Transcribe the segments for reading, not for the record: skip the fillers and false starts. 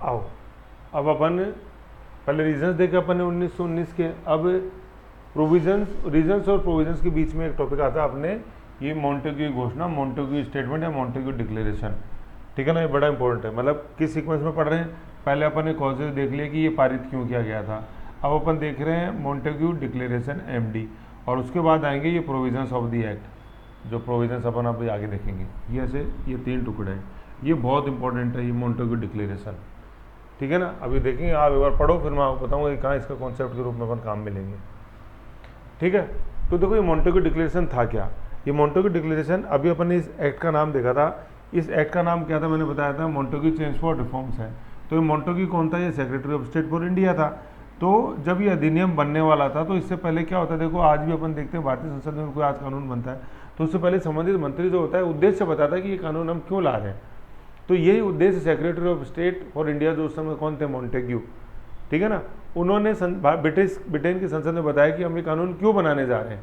आओ अब अपन पहले रीजन्स देखे अपन ने 1919 के, अब प्रोविजंस, रीजन्स और प्रोविजंस के बीच में एक टॉपिक आता है अपने, ये मॉन्टेग्यू घोषणा, मॉन्टेग्यू स्टेटमेंट या मॉन्टेग्यू डिक्लेरेशन, ठीक है ना, ये बड़ा इंपॉर्टेंट है। मतलब किस सीक्वेंस में पढ़ रहे हैं, पहले अपन ने कॉजेज देख लिया कि ये पारित क्यों किया गया था, अब अपन देख रहे हैं मॉन्टेग्यू डिक्लेरेशन एमडी, और उसके बाद आएंगे ये प्रोविजंस ऑफ द एक्ट, जो प्रोविजंस अपन अभी आगे देखेंगे। ये ऐसे ये 3 टुकड़े हैं, ये बहुत इंपॉर्टेंट है ये मॉन्टेग्यू डिक्लेरेशन, ठीक है ना। अभी देखेंगे, आप एक बार पढ़ो, फिर मैं आपको बताऊंगा कि कहाँ इसका कॉन्सेप्ट के रूप में अपन काम मिलेंगे, ठीक है। तो देखो ये मॉन्टेग्यू डिक्लेरेशन था क्या, ये मॉन्टेग्यू डिक्लेरेशन, अभी अपन ने इस एक्ट का नाम देखा था, इस एक्ट का नाम क्या था मैंने बताया था, मॉन्टेग्यू चेंज फॉर रिफॉर्म्स है। तो ये मॉन्टेग्यू कौन था, ये secretary of state for India था। तो जब ये अधिनियम बनने वाला था तो इससे पहले क्या होता है, देखो आज भी अपन देखते हैं भारतीय संसद में कोई आज कानून बनता है तो उससे पहले संबंधित मंत्री जो होता है उद्देश्य बताता है कि ये कानून हम क्यों ला रहे हैं। तो यही उद्देश्य secretary of state for India जो उस समय कौन थे, मॉन्टेग्यू, ठीक है ना, उन्होंने ब्रिटेन की संसद में बताया कि हम ये कानून क्यों बनाने जा रहे हैं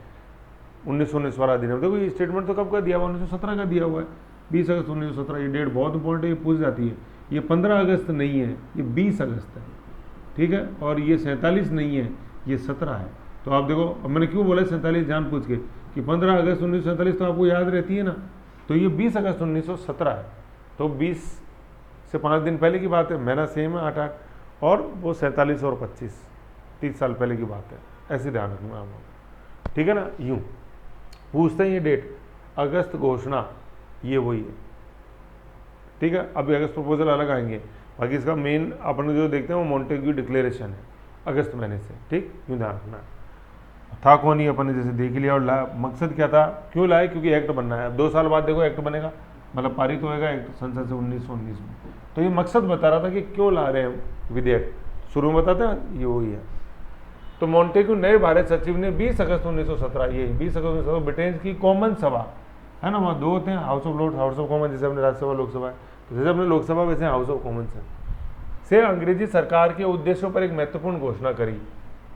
1919 वाला अधिनियम। देखो ये स्टेटमेंट तो कब का दिया हुआ, 1917 का दिया हुआ है, 20 अगस्त 1917। ये डेट बहुत इंपॉर्टेंट है, ये पूछ जाती है। ये 15 अगस्त नहीं है, ये 20 अगस्त है, ठीक है, और ये 47 नहीं है, ये 17 है। तो आप देखो, अब मैंने क्यों बोला 47 जान पूछ के कि 15 अगस्त 1947 तो आपको याद रहती है ना, तो ये 20 अगस्त 1917 है। तो 20 से 5 दिन पहले की बात है, महीना सेम है 8-8, और वो 47 और 25 30 साल पहले की बात है, ऐसे ध्यान रखना आप लोग, ठीक है ना। यूँ पूछते हैं ये डेट, अगस्त घोषणा ये वही है, ठीक है। अभी अगस्त प्रपोजल अलग आएंगे, बाकी इसका मेन अपन जो देखते हैं वो मॉन्टेग्यू डिक्लेरेशन है अगस्त महीने से, ठीक, यूँ ध्यान रखना है। था कौन ही अपन ने जैसे देख लिया, और मकसद क्या था, क्यों लाए, क्योंकि एक्ट बनना है। अब 2 साल बाद देखो एक्ट बनेगा, मतलब पारित होएगा एक्ट संसद से 1919 में। तो ये मकसद बता रहा था कि क्यों ला रहे हैं विधेयक, शुरू में बताते हैं ये वही है। तो मॉन्टेग्यू नए भारत सचिव ने 20 अगस्त 1917, ये 20 अगस्त 1917 ब्रिटेन की कॉमन सभा है ना, वहाँ 2 होते हैं, House of Lords, House of Common, जैसे अपने राज्यसभा लोकसभा है, तो जैसे अपने लोकसभा वैसे हाउस ऑफ कॉमन्स है, से अंग्रेजी सरकार के उद्देश्यों पर एक महत्वपूर्ण घोषणा करी,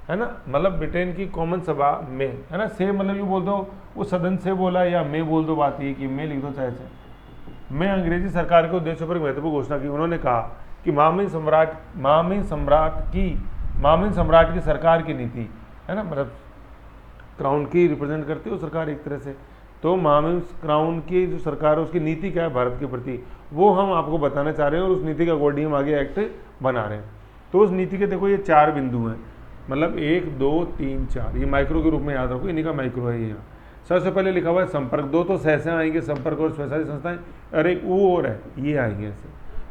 है ना। मतलब ब्रिटेन की कॉमन सभा में, है ना, से मतलब ये बोल दो वो सदन से बोला, या मैं बोल दो, बात ये कि मैं लिख दो चाहे से, मैं अंग्रेजी सरकार के उद्देश्यों पर एक महत्वपूर्ण घोषणा की। उन्होंने कहा कि महामहिम सम्राट की सरकार की नीति, है ना, मतलब क्राउन की रिप्रेजेंट करती है वो सरकार एक तरह से, तो महामहिम क्राउन की जो सरकार है उसकी नीति क्या है भारत के प्रति, वो हम आपको बताना चाह रहे हैं, और उस नीति के अकॉर्डिंग हम आगे एक्ट बना रहे हैं। तो उस नीति के देखो ये 4 बिंदु हैं, मतलब 1 2 3 4, ये माइक्रो के रूप में याद रखो, इन्हीं का माइक्रो है ये यहाँ। सबसे पहले लिखा हुआ है संपर्क, 2 तो सहसे आएंगे, संपर्क और स्वशासी संस्थाएं, और एक वो और है, ये आएंगे ऐसे।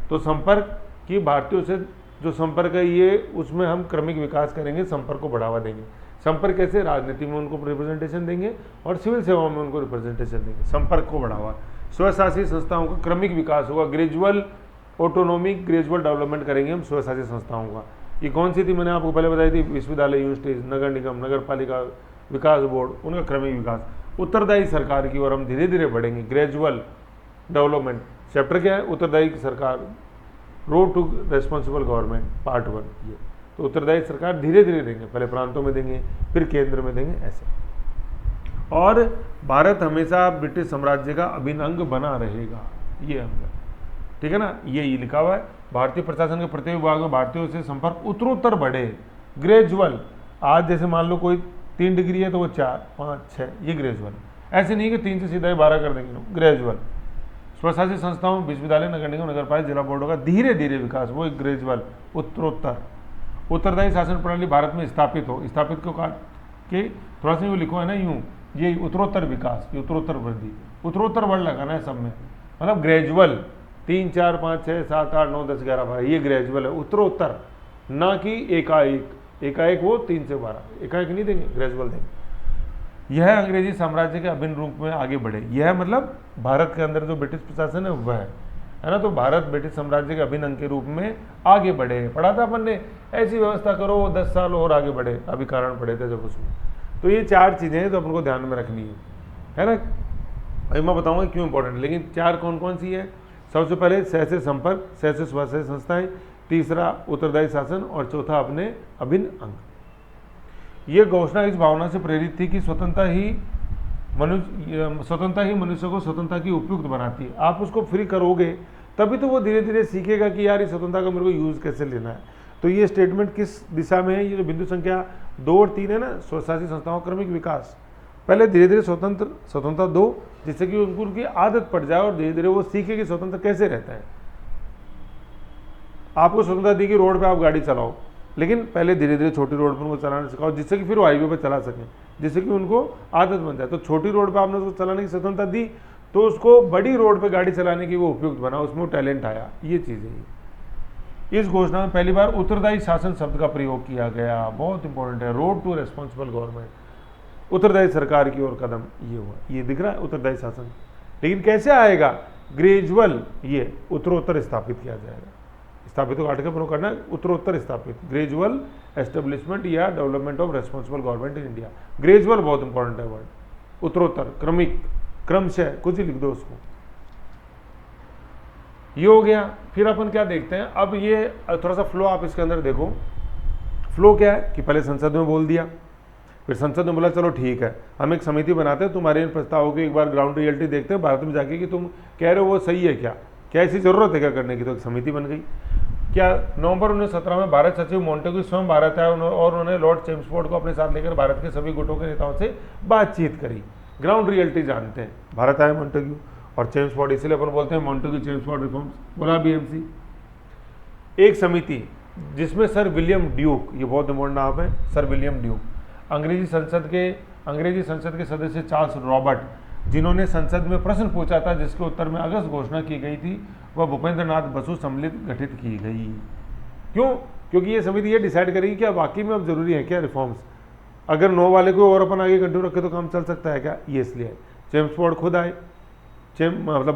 तो संपर्क की भारतीयों से जो संपर्क है ये, उसमें हम क्रमिक विकास करेंगे, संपर्क को बढ़ावा देंगे। संपर्क कैसे, राजनीति में उनको रिप्रेजेंटेशन देंगे और सिविल सेवाओं में उनको रिप्रेजेंटेशन देंगे, संपर्क को बढ़ावा। स्वशासी संस्थाओं का क्रमिक विकास होगा, ग्रेजुअल ऑटोनॉमिक ग्रेजुअल डेवलपमेंट करेंगे हम स्वशासी संस्थाओं का। ये कौन सी थी, मैंने आपको पहले बताई थी, विश्वविद्यालय, यूनिवर्सिटीज, नगर निगम, नगर पालिका विकास बोर्ड, उनका क्रमिक विकास। उत्तरदायी सरकार की ओर हम धीरे धीरे बढ़ेंगे, ग्रेजुअल डेवलपमेंट। चैप्टर क्या है, उत्तरदायी सरकार, road to responsible government, part 1। ये तो उत्तरदायी सरकार धीरे धीरे देंगे, पहले प्रांतों में देंगे, फिर केंद्र में देंगे, ऐसे। और भारत हमेशा ब्रिटिश साम्राज्य का अभिन्न अंग बना रहेगा, ये अंग, ठीक है ना। ये लिखा हुआ है, भारतीय प्रशासन के प्रत्येक विभाग में भारतीयों से संपर्क उत्तरोत्तर बढ़े, ग्रेजुअल। आज जैसे मान लो कोई 3 डिग्री है तो वो 4 5 6, ये ग्रेजुअल। ऐसे नहीं कि 3 से सीधा 12 कर देंगे, ग्रेजुअल। स्वशासी संस्थाओं, विश्वविद्यालय, नगर निगम, नगर पालिका, जिला बोर्डों का धीरे धीरे विकास, वो एक ग्रेजुअल, उत्तरोत्तर। उत्तरदायी शासन प्रणाली भारत में स्थापित हो, स्थापित क्यों कहा कि थोड़ा सा यूँ लिखो है ना, यूँ, ये उत्तरोत्तर विकास, ये उत्तरोत्तर वृद्धि, उत्तरोत्तर वर्ड लगाना है सब में, मतलब ग्रेजुअल। 3 4 5 6 7 8 9 10 11 12, ये ग्रेजुअल है, उत्तरोत्तर, ना कि एकाएक वो 3 से 12, एकाएक नहीं देंगे, ग्रेजुअल देंगे। यह अंग्रेजी साम्राज्य के अभिन्न रूप में आगे बढ़े, यह मतलब भारत के अंदर जो ब्रिटिश प्रशासन है वह है ना, तो भारत ब्रिटिश साम्राज्य के अभिन्न अंग के रूप में आगे बढ़े। पढ़ा था अपन ने, ऐसी व्यवस्था करो 10 साल और आगे बढ़े, अभी कारण पढ़े थे जब उसमें। तो ये 4 चीज़ें हैं तो अपन को ध्यान में रखनी है ना। अभी मैं बताऊंगा क्यों इंपॉर्टेंट, लेकिन 4 कौन कौन सी है। सबसे पहले सहसे संपर्क, सहसे स्वशासी संस्थाएं, तीसरा उत्तरदायी शासन, और चौथा अपने अभिन्न अंग। ये घोषणा इस भावना से प्रेरित थी कि स्वतंत्रता ही मनुष्य को स्वतंत्रता की उपयुक्त बनाती है। आप उसको फ्री करोगे तभी तो वो धीरे धीरे सीखेगा कि यार इस स्वतंत्रता का मेरे को यूज़ कैसे लेना है। तो ये स्टेटमेंट किस दिशा में है, ये जो बिंदु संख्या 2 और 3 है ना, स्वशासी संस्थाओं का क्रमिक विकास। पहले धीरे धीरे स्वतंत्रता दो, जिससे कि उनको उनकी आदत पड़ जाए और धीरे धीरे वो सीखे कि स्वतंत्र कैसे रहता है। आपको स्वतंत्रता दी कि रोड पे आप गाड़ी चलाओ, लेकिन पहले धीरे धीरे छोटी रोड पर उनको चलाना सिखाओ, जिससे कि फिर वो हाईवे पर चला सकें, जिससे कि उनको आदत बन जाए। तो छोटी रोड पे आपने उसको चलाने की स्वतंत्रता दी, तो उसको बड़ी रोड पे गाड़ी चलाने की वो उपयुक्त बना, उसमें वो टैलेंट आया। ये चीज़ है। इस घोषणा में पहली बार उत्तरदायी शासन शब्द का प्रयोग किया गया, बहुत इंपॉर्टेंट है। रोड टू रेस्पॉन्सिबल गवर्नमेंट, उत्तरदायी सरकार की ओर कदम ये हुआ। ये दिख रहा है उत्तरदायी शासन, लेकिन कैसे आएगा? ग्रेजुअल, ये उत्तरोत्तर स्थापित किया जाएगा। स्थापित को आर्टिकल प्रयोग करना है, उत्तरोत्तर स्थापित, ग्रेजुअल एस्टेब्लिशमेंट या development of responsible government in India. Gradual बहुत इंपॉर्टेंट है वर्ड, उत्तरोत्तर, क्रमिक, क्रमशः, कुछ ही लिख दो उसको। ये हो गया। फिर अपन क्या देखते हैं, अब ये थोड़ा सा फ्लो आप इसके अंदर देखो। फ्लो क्या है कि पहले संसद में बोल दिया, फिर संसद ने बोला चलो ठीक है, हम एक समिति बनाते हैं, तुम्हारे इन प्रस्तावों की एक बार ग्राउंड रियलिटी देखते हैं भारत में जाके कि तुम कह रहे हो वो सही है क्या, क्या ऐसी जरूरत है क्या करने की। तो एक समिति बन गई। क्या नवंबर 1917 में भारत सचिव मोंटेग्यू स्वयं भारत आए और उन्होंने लॉर्ड चेम्सफोर्ड को अपने साथ लेकर भारत के सभी गुटों के नेताओं से बातचीत करी। ग्राउंड रियलिटी जानते हैं, भारत आए मोंटेग्यू और चेम्सफोर्ड, इसलिए अपन बोलते हैं मोंटेग्यू चेम्सफोर्ड रिफॉर्म्स, बोला बीएमसी। एक समिति जिसमें सर विलियम ड्यूक, ये बहुत इंपॉर्टेंट नाम है, सर विलियम ड्यूक, अंग्रेजी संसद के सदस्य चार्ल्स रॉबर्ट, जिन्होंने संसद में प्रश्न पूछा था जिसके उत्तर में अगस्त घोषणा की गई थी, वह भूपेंद्र नाथ बसु सम्मिलित गठित की गई। क्यों? क्योंकि ये समिति ये डिसाइड करेगी क्या वाकई में अब जरूरी है क्या रिफॉर्म्स, अगर नो वाले को और अपन आगे कंटिन्यू रखे तो काम चल सकता है क्या, ये इसलिए। चेम्सफोर्ड खुद आए, मतलब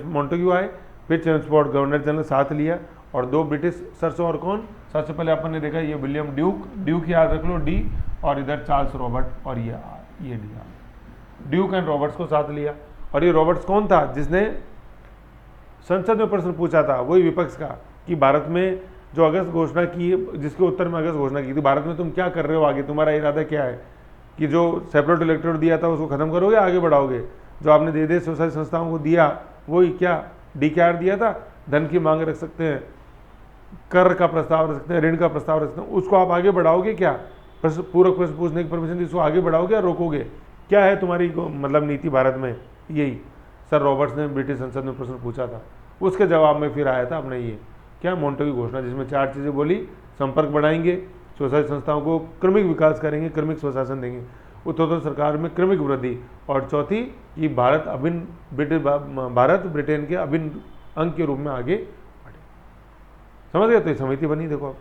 मोंटेग्यू आए, फिर चेम्सफोर्ड गवर्नर जनरल साथ लिया, और 2 ब्रिटिश सर और कौन, सबसे पहले अपन ने देखा ये विलियम ड्यूक याद रख लो, डी, और इधर चार्ल्स रॉबर्ट, और ये डी, ड्यूक एंड रॉबर्ट्स को साथ लिया। और ये रॉबर्ट्स कौन था? जिसने संसद में प्रश्न पूछा था, वही विपक्ष का, कि भारत में जो अगस्त घोषणा की, जिसके उत्तर में अगस्त घोषणा की थी, भारत में तुम क्या कर रहे हो आगे, तुम्हारा इरादा क्या है, कि जो सेपरेट इलेक्टोरेट दिया था उसको खत्म करोगे, आगे बढ़ाओगे, जो आपने दे स्वशासी संस्थाओं को दिया वही क्या DKR दिया था, धन की मांग रख सकते हैं, कर का प्रस्ताव रख सकते हैं, ऋण का प्रस्ताव रख सकते हैं, उसको आप आगे बढ़ाओगे क्या, पूरक प्रश्न पूछने की परमिशन दी, उसको आगे बढ़ाओगे या रोकोगे, क्या है तुम्हारी मतलब नीति भारत में। यही सर रॉबर्ट्स ने ब्रिटिश संसद में प्रश्न पूछा था, उसके जवाब में फिर आया था अपने ये क्या मोंटेग्यू घोषणा, जिसमें 4 चीज़ें बोली, संपर्क बढ़ाएंगे, स्वशासी संस्थाओं को क्रमिक विकास करेंगे, क्रमिक स्वशासन देंगे, उत्तरोत्तर सरकार में क्रमिक वृद्धि, और चौथी कि भारत ब्रिटेन के अभिन्न अंग के रूप में आगे बढ़े। समझ गए? तो ये समिति बनी देखो अब।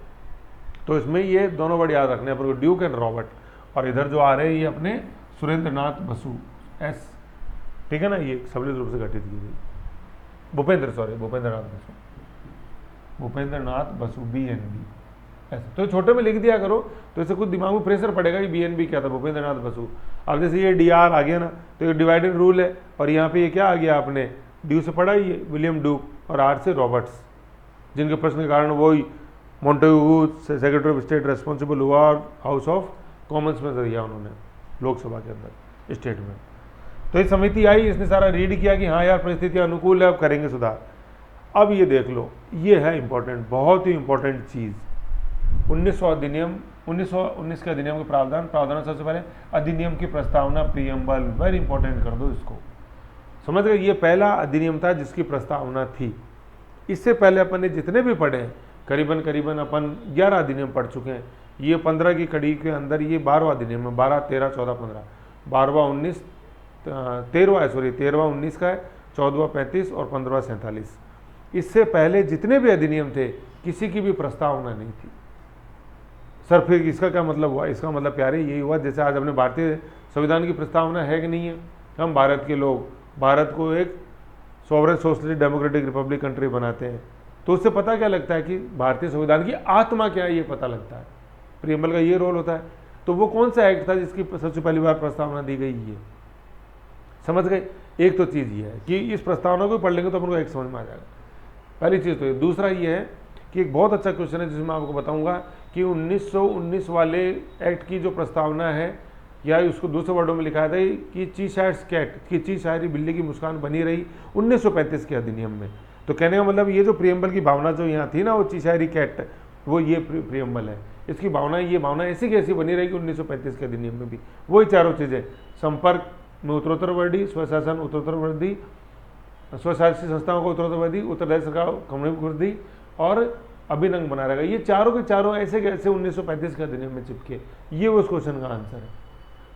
तो इसमें ये दोनों वर्ड याद रखने पर, ड्यूक एंड रॉबर्ट, और इधर जो आ रहे हैं ये अपने सुरेंद्र नाथ बसु, एस, ठीक है ना, ये सम्मिलित रूप से गठित की गई। भूपेंद्र नाथ बसु, BNB, ऐसे तो छोटे में लिख दिया करो, तो इससे कुछ दिमाग में प्रेशर पड़ेगा कि BNB क्या था, भूपेंद्र नाथ बसु। अब जैसे ये DR आ गया ना, तो ये डिवाइडेड रूल है, और यहाँ पे ये क्या आ गया, आपने ड्यू से पढ़ा ही है, विलियम ड्यूक, और R से रॉबर्ट्स, जिनके प्रश्न के कारण वही Montague secretary of state responsible हुआ और हाउस ऑफ कॉमन्स में दिया उन्होंने, लोकसभा के अंदर, स्टेट में। तो ये समिति आई, इसने सारा रीड किया कि हाँ यार परिस्थितियाँ अनुकूल है, अब करेंगे सुधार। अब ये देख लो, ये है इंपॉर्टेंट, बहुत ही इंपॉर्टेंट चीज़, 1919 के अधिनियम के प्रावधान सबसे पहले अधिनियम की प्रस्तावना, प्रीएम्बल, वेरी इंपॉर्टेंट कर दो इसको, समझ गए। ये पहला अधिनियम था जिसकी प्रस्तावना थी। इससे पहले अपन ने जितने भी पढ़े हैं, करीबन अपन 11 अधिनियम पढ़ चुके हैं। ये 15 की कड़ी के अंदर ये 12वां अधिनियम है, 12, 13, 14, 15, 12वां 19, 13वां 19 का है, 14वां 35 और 15वां 47। इससे पहले जितने भी अधिनियम थे किसी की भी प्रस्तावना नहीं थी। सर फिर इसका क्या मतलब हुआ? इसका मतलब प्यारे यही हुआ जैसे आज अपने भारतीय संविधान की प्रस्तावना है कि नहीं है, हम भारत के लोग भारत को एक sovereign socialist democratic Republic country बनाते हैं, तो उससे पता क्या लगता है कि भारतीय संविधान की आत्मा क्या है, ये पता लगता है। प्रीएम्बल का ये रोल होता है। तो वो कौन सा एक्ट था जिसकी सबसे पहली बार प्रस्तावना दी गई, ये समझ गए। एक तो चीज़ ये है कि इस प्रस्तावना को पढ़ लेंगे तो अपन को एक समझ में आ जाएगा, पहली चीज़ तो ये। दूसरा ये है कि एक बहुत अच्छा क्वेश्चन है जिसमें मैं आपको बताऊंगा कि 1919 वाले एक्ट की जो प्रस्तावना है, या उसको दूसरे वर्डों में लिखा था कि चीशायर्स कैट, कि चीशायरी बिल्ली की मुस्कान बनी रही 1935 के अधिनियम में। तो कहने का मतलब ये जो प्रियम्बल की भावना जो यहाँ थी ना, वो चिशायरी कैट, वो ये प्रियम्बल है। इसकी भावना, ये भावना ऐसी की ऐसी बनी रहेगी 1935 के अधिनियम में भी। वही चारों चीज़ें, संपर्क में उत्तरोत्तर वृद्धि, स्वशासन उत्तरोत्तर वृद्धि, स्वशासी संस्थाओं को उत्तरोत्तर वृद्धि, उत्तरदायी सरकार कम्युनिस्ट वृद्धि और अभिनंग बना रहेगा। ये चारों के चारों ऐसे कैसे 1935 के अधिनियम में चिपके, ये उस क्वेश्चन का आंसर है।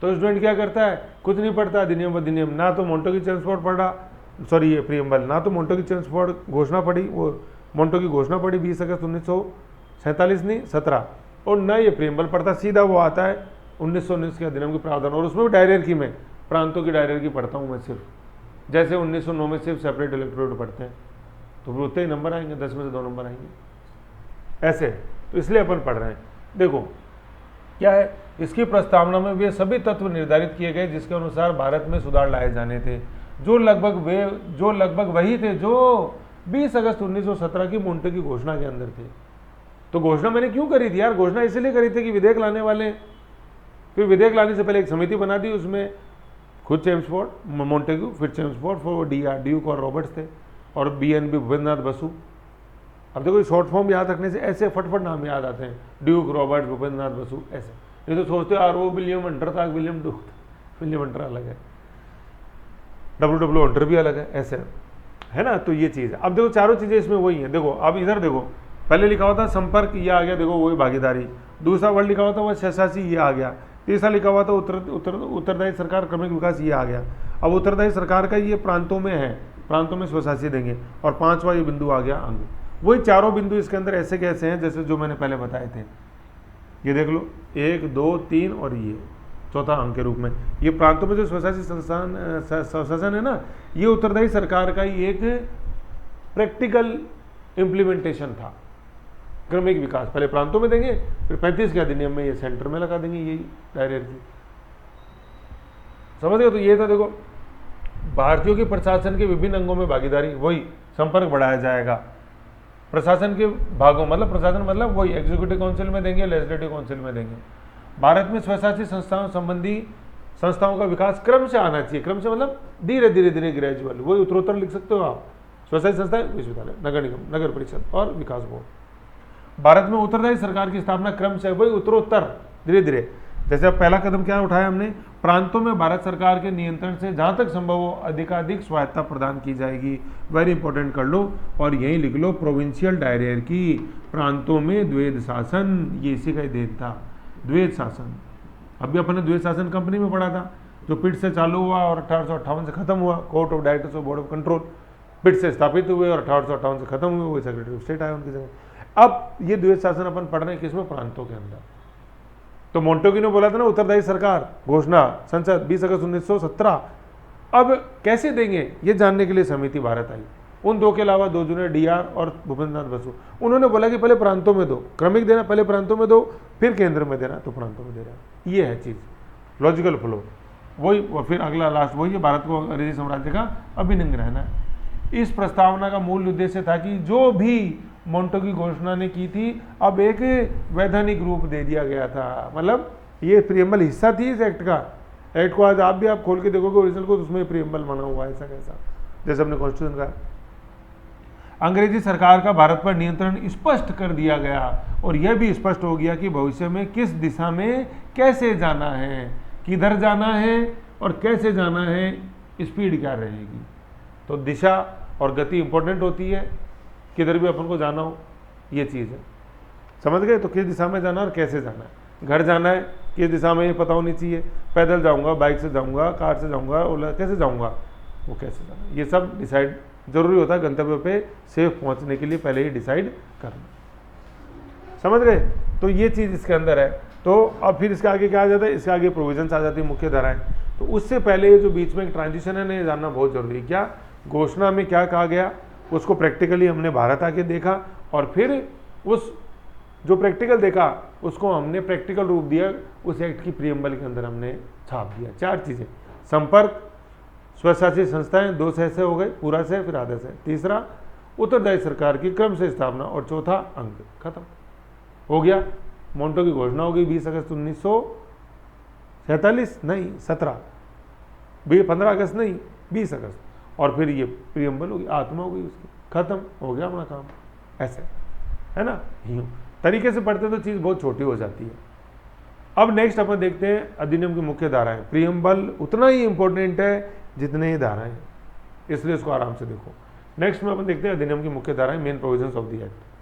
तो स्टूडेंट क्या करता है, कुछ नहीं पढ़ता अधिनियम अधिनियम, ना तो मोंटेग्यू चेम्सफोर्ड पढ़ा, सॉरी ये प्रियम्बल, ना तो मोंटेग्यू चेम्सफोर्ड घोषणा पढ़ी, वो मोंटेग्यू की घोषणा पढ़ी 20 अगस्त 1947 नहीं 17, और ना ये प्रियम्बल पढ़ता, सीधा वो आता है 1919 के अधिनियम के प्रावधान, और उसमें भी डायरियर्की में प्रांतों की डायरियर्की पढ़ता हूँ मैं सिर्फ, जैसे 1909 में सिर्फ सेपरेट इलेक्टोरेट पढ़ते हैं, तो फिर उतने ही नंबर आएंगे, 10 में से 2 नंबर आएंगे ऐसे। तो इसलिए अपन पढ़ रहे हैं। देखो क्या है, इसकी प्रस्तावना में वे सभी तत्व निर्धारित किए गए जिसके अनुसार भारत में सुधार लाए जाने थे, जो लगभग वही थे जो 20 अगस्त 1917 की मोंटेग्यू की घोषणा के अंदर थे। तो घोषणा मैंने क्यों करी थी यार, घोषणा इसलिए करी थी कि विधेयक लाने वाले, फिर विधेयक लाने से पहले एक समिति बना दी, उसमें खुद चेम्सफोर्ड, मोंटेग्यू, फिर चेम्सफोर्ड, फिर ड्यूक और रॉबर्ट्स थे, और BNB भूपेंद्रनाथ बसु। अब देखो शॉर्ट फॉर्म याद रखने से ऐसे फटफट नाम याद आते हैं, ड्यूक, रॉबर्ट, भूपेंद्रनाथ बसु, ऐसे। नहीं तो सोचते यार वो विलियम हंटर था, विलियम ड्यूक, विलियम हंटर अलग है, W हंटर भी अलग है, ऐसे है ना। तो ये चीज़ है। अब देखो चारों चीज़ें इसमें वही है। देखो अब इधर देखो, पहले लिखा हुआ था संपर्क, ये आ गया, देखो वही भागीदारी। दूसरा वर्ड लिखा हुआ था वह स्वशासी, ये आ गया। तीसरा लिखा हुआ था उत्तरदायी सरकार क्रमिक विकास, ये आ गया। अब उत्तरदायी सरकार का ये प्रांतों में है, प्रांतों में स्वशासी देंगे। और पांचवा ये बिंदु आ गया अंग। वही चारों बिंदु इसके अंदर ऐसे कैसे हैं जैसे जो मैंने पहले बताए थे। ये देख लो 1 2 3 और ये चौथा अंग के रूप में। ये प्रांतों में जो स्वशासी स्वशासन है ना, ये उत्तरदायी सरकार का ही एक प्रैक्टिकल इम्प्लीमेंटेशन था। क्रमिक विकास पहले प्रांतों में देंगे, फिर 35 के अधिनियम में ये सेंटर में लगा देंगे, यही डायरेक्टली। समझ गए। तो ये था देखो, भारतीयों की प्रशासन के विभिन्न अंगों में भागीदारी, वही संपर्क बढ़ाया जाएगा। प्रशासन के भागों मतलब प्रशासन मतलब वही एग्जीक्यूटिव काउंसिल में देंगे, लेजिस्लेटिव काउंसिल में देंगे। भारत में स्वशासी संस्थाओं संबंधी संस्थाओं का विकास क्रम से आना चाहिए। क्रम से मतलब धीरे धीरे धीरे ग्रेजुअल, वही उत्तरोत्तर लिख सकते हो आप। स्वशासी संस्थाएं, विश्वविद्यालय, नगर निगम, नगर परिषद और विकास बोर्ड। भारत में उत्तरदायी सरकार की स्थापना क्रम से, वही उत्तरोत्तर धीरे धीरे। जैसे अब पहला कदम क्या उठाया हमने, प्रांतों में भारत सरकार के नियंत्रण से जहां तक संभव हो अधिकाधिक स्वायत्ता प्रदान की जाएगी। वेरी इंपॉर्टेंट कर लो और यही लिख लो, प्रोविंशियल डायरियर्की, प्रांतों में द्वैध शासन, ये इसी का ही देन था, द्वैध शासन। अभी अपने द्वैध शासन कंपनी में पढ़ा था, जो पिट से चालू हुआ और 1858 से खत्म हुआ। Court of directors of board of control Pitt से स्थापित हुए और 1858 से खत्म हुए, वही सेक्रेटरी ऑफ स्टेट आए उनकी जगह। अब ये द्वैध शासन अपन पढ़ रहे हैं किसमें, प्रांतों के अंदर। तो मोंटेग्यू ने बोला था ना, उत्तरदायी सरकार घोषणा संसद 20 अगस्त 1917। अब कैसे देंगे ये जानने के लिए समिति भारत आई। उन दो के अलावा 2 जूनियर DR और भूपेंद्रनाथ बसु। उन्होंने बोला कि पहले प्रांतों में दो, क्रमिक देना, पहले प्रांतों में दो, फिर केंद्र में देना, तो प्रांतों में दे रहा। ये है चीज, लॉजिकल फ्लो वही। और फिर अगला लास्ट वही है, भारत को अंग्रेजी साम्राज्य का अभिन्न रहना है। इस प्रस्तावना का मूल उद्देश्य था कि जो भी मोंटेग्यू घोषणा ने की थी, अब एक वैधानिक रूप दे दिया गया था। मतलब ये प्रियम्बल हिस्सा थी इस एक्ट का। एक्ट को आज आप भी आप खोल के देखोगे ओरिजिनल को, तो उसमें प्रियम्बल बना हुआ है ऐसा कैसा, जैसे हमने कॉन्स्टिट्यूशन का। अंग्रेजी सरकार का भारत पर नियंत्रण स्पष्ट कर दिया गया और यह भी स्पष्ट हो गया कि भविष्य में किस दिशा में कैसे जाना है, किधर जाना है और कैसे जाना है, स्पीड क्या रहेगी। तो दिशा और गति इंपॉर्टेंट होती है, किधर भी अपन को जाना हो, ये चीज़ है। समझ गए। तो किस दिशा में जाना और कैसे जाना है। घर जाना है, किस दिशा में ये पता होनी चाहिए। पैदल जाऊंगा, बाइक से जाऊंगा, कार से जाऊंगा, ओला कैसे जाऊंगा, वो कैसे जाना, ये सब डिसाइड जरूरी होता है। गंतव्य पे सेफ पहुंचने के लिए पहले ही डिसाइड करना। समझ गए। तो ये चीज़ इसके अंदर है। तो अब फिर इसके आगे क्या आ जाता है, इसके आगे प्रोविजंस आ जाती है, मुख्य धाराएं। तो उससे पहले ये जो बीच में एक ट्रांजिशन है ना, ये जानना बहुत जरूरी है। क्या घोषणा में क्या कहा गया, उसको प्रैक्टिकली हमने भारत आके देखा, और फिर उस जो प्रैक्टिकल देखा उसको हमने प्रैक्टिकल रूप दिया, उस एक्ट की प्रियम्बल के अंदर हमने छाप दिया। 4 चीज़ें, संपर्क, स्वशासी संस्थाएं, 2 सह से हो गए, पूरा सह फिर आधा सह। तीसरा उत्तरदायी सरकार की क्रम से स्थापना, और चौथा अंग। खत्म हो गया। मोंटेग्यू की घोषणा हो गई 20 अगस्त 1947 नहीं 17, 15 अगस्त नहीं 20 अगस्त, और फिर ये प्रियम्बल होगी, आत्मा हो गई उसकी, खत्म हो गया अपना काम, ऐसे है ना। यूँ तरीके से पढ़ते तो चीज़ बहुत छोटी हो जाती है। अब नेक्स्ट अपन देखते हैं अधिनियम की मुख्य धाराएं। प्रियम्बल उतना ही इंपॉर्टेंट है जितने ही धाराएं, इसलिए इसको आराम से देखो। नेक्स्ट में अपन देखते हैं अधिनियम की मुख्य धाराएं, main provisions of the act.